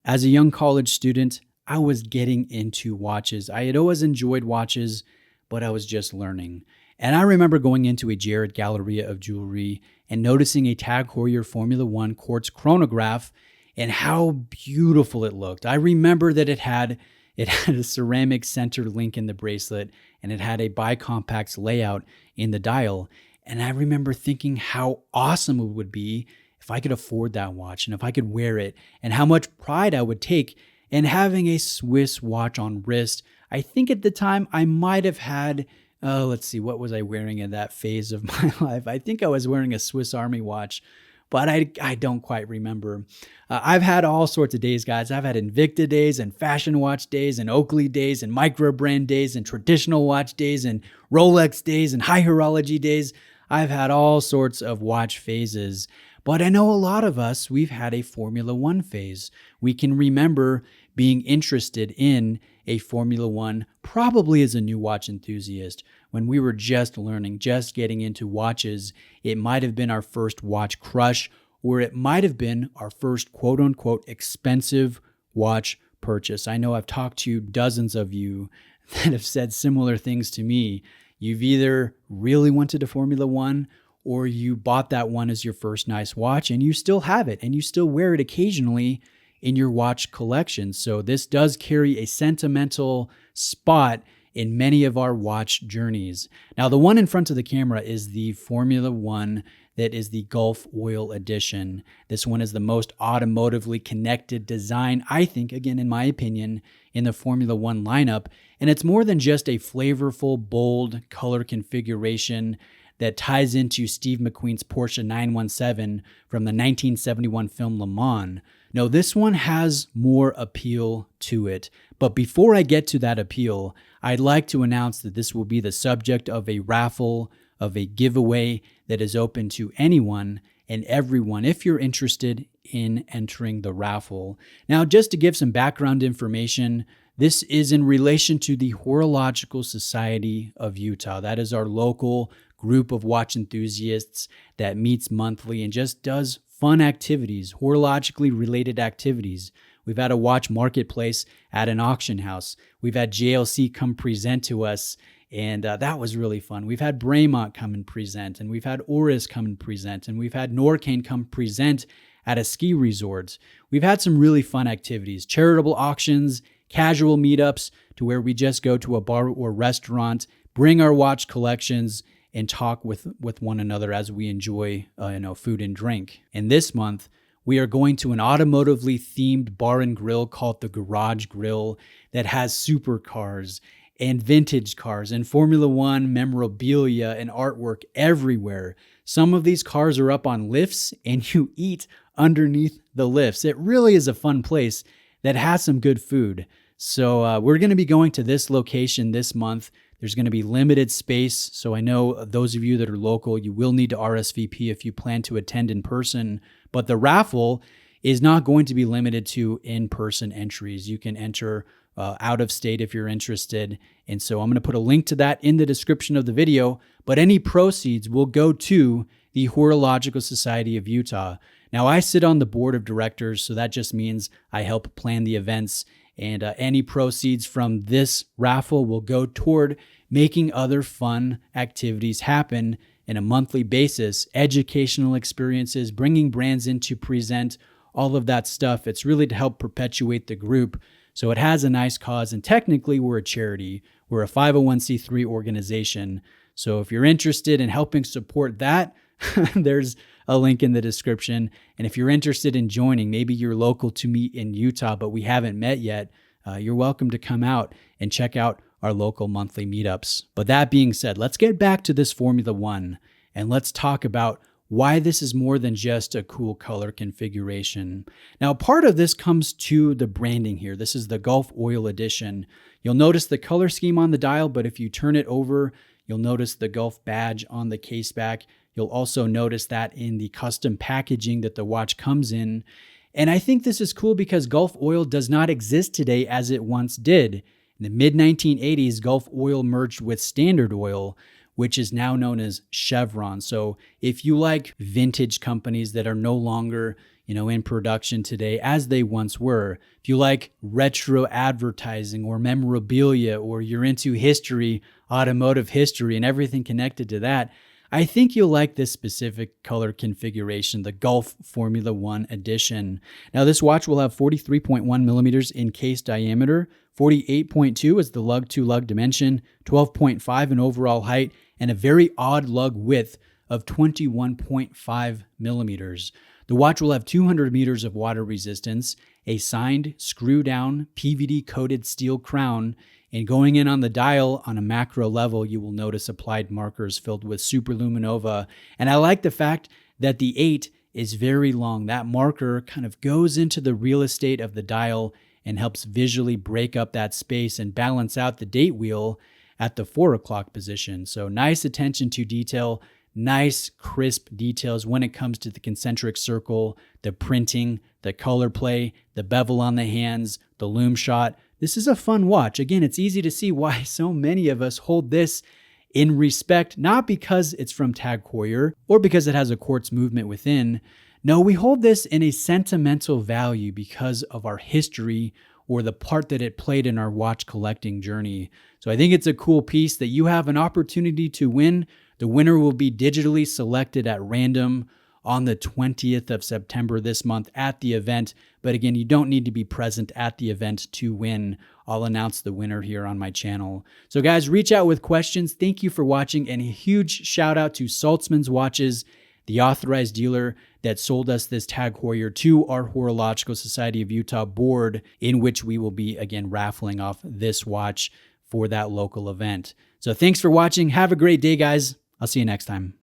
As a young college student, I was getting into watches. I had always enjoyed watches, but I was just learning. And I remember going into a Jared Galleria of jewelry and noticing a Tag Heuer Formula One quartz chronograph and how beautiful it looked. I remember that it had a ceramic center link in the bracelet, and it had a bicompax layout in the dial. And I remember thinking how awesome it would be if I could afford that watch and if I could wear it, and how much pride I would take in having a Swiss watch on wrist. I think at the time I might have had, let's see, what was I wearing in that phase of my life? I think I was wearing a Swiss Army watch, but I don't quite remember. I've had all sorts of days, guys. I've had Invicta days and fashion watch days and Oakley days and micro brand days and traditional watch days and Rolex days and high horology days. I've had all sorts of watch phases, but I know a lot of us, we've had a Formula One phase. We can remember being interested in a Formula One, probably as a new watch enthusiast. When we were just learning, just getting into watches, it might have been our first watch crush, or it might have been our first quote unquote expensive watch purchase. I know I've talked to dozens of you that have said similar things to me. You've either really wanted a Formula One, or you bought that one as your first nice watch and you still have it and you still wear it occasionally in your watch collection. So this does carry a sentimental spot in many of our watch journeys. Now, the one in front of the camera is the Formula One that is the Gulf Oil Edition. This one is the most automotively connected design, I think, again, in my opinion, in the Formula One lineup. And it's more than just a flavorful, bold color configuration that ties into Steve McQueen's Porsche 917 from the 1971 film Le Mans. No, this one has more appeal to it. But before I get to that appeal, I'd like to announce that this will be the subject of a raffle, of a giveaway that is open to anyone and everyone if you're interested in entering the raffle. Now, just to give some background information, this is in relation to the Horological Society of Utah. That is our local group of watch enthusiasts that meets monthly and just does fun activities, horologically related activities. We've had a watch marketplace at an auction house. We've had JLC come present to us, and that was really fun. We've had Braemont come and present, and we've had Oris come and present, and we've had Norcane come present at a ski resort. We've had some really fun activities, charitable auctions, casual meetups to where we just go to a bar or restaurant, bring our watch collections, and talk with one another as we enjoy food and drink. And this month, we are going to an automotively themed bar and grill called the Garage Grill that has supercars and vintage cars and Formula One memorabilia and artwork everywhere. Some of these cars are up on lifts and you eat underneath the lifts. It really is a fun place that has some good food. So we're going to be going to this location this month. There's going to be limited space. So I know those of you that are local, you will need to RSVP if you plan to attend in person. But the raffle is not going to be limited to in-person entries. You can enter out of state if you're interested. And so I'm going to put a link to that in the description of the video. But any proceeds will go to the Horological Society of Utah. Now, I sit on the board of directors, so that just means I help plan the events. And any proceeds from this raffle will go toward making other fun activities happen in a monthly basis, educational experiences, bringing brands in to present, all of that stuff. It's really to help perpetuate the group. So it has a nice cause. And technically, we're a charity. We're a 501c3 organization. So if you're interested in helping support that, there's a link in the description. And if you're interested in joining, maybe you're local to me in Utah, but we haven't met yet, you're welcome to come out and check out our local monthly meetups. But that being said, let's get back to this Formula One and let's talk about why this is more than just a cool color configuration. Now, part of this comes to the branding here. This is the Gulf Oil Edition. You'll notice the color scheme on the dial, but if you turn it over, you'll notice the Gulf badge on the case back. You'll also notice that in the custom packaging that the watch comes in. And I think this is cool because Gulf Oil does not exist today as it once did. In the mid-1980s, Gulf Oil merged with Standard Oil, which is now known as Chevron. So if you like vintage companies that are no longer, in production today as they once were. If you like retro advertising or memorabilia, or you're into history, automotive history, and everything connected to that, I think you'll like this specific color configuration, the Gulf Formula One edition. Now, this watch will have 43.1 millimeters in case diameter, 48.2 is the lug-to-lug dimension, 12.5 in overall height, and a very odd lug width of 21.5 millimeters. The watch will have 200 meters of water resistance, a signed screw-down PVD-coated steel crown, and going in on the dial on a macro level, you will notice applied markers filled with superluminova. And I like the fact that the 8 is very long. That marker kind of goes into the real estate of the dial and helps visually break up that space and balance out the date wheel at the 4 o'clock position. So nice attention to detail. Nice, crisp details when it comes to the concentric circle, the printing, the color play, the bevel on the hands, the lume shot. This is a fun watch. Again, it's easy to see why so many of us hold this in respect, not because it's from Tag Heuer or because it has a quartz movement within. No, we hold this in a sentimental value because of our history or the part that it played in our watch collecting journey. So I think it's a cool piece that you have an opportunity to win. The winner will be digitally selected at random on the 20th of September this month at the event. But again, you don't need to be present at the event to win. I'll announce the winner here on my channel. So guys, reach out with questions. Thank you for watching, and a huge shout out to Saltzmans Watches, the authorized dealer that sold us this Tag Heuer to our Horological Society of Utah board, in which we will be, again, raffling off this watch for that local event. So thanks for watching. Have a great day, guys. I'll see you next time.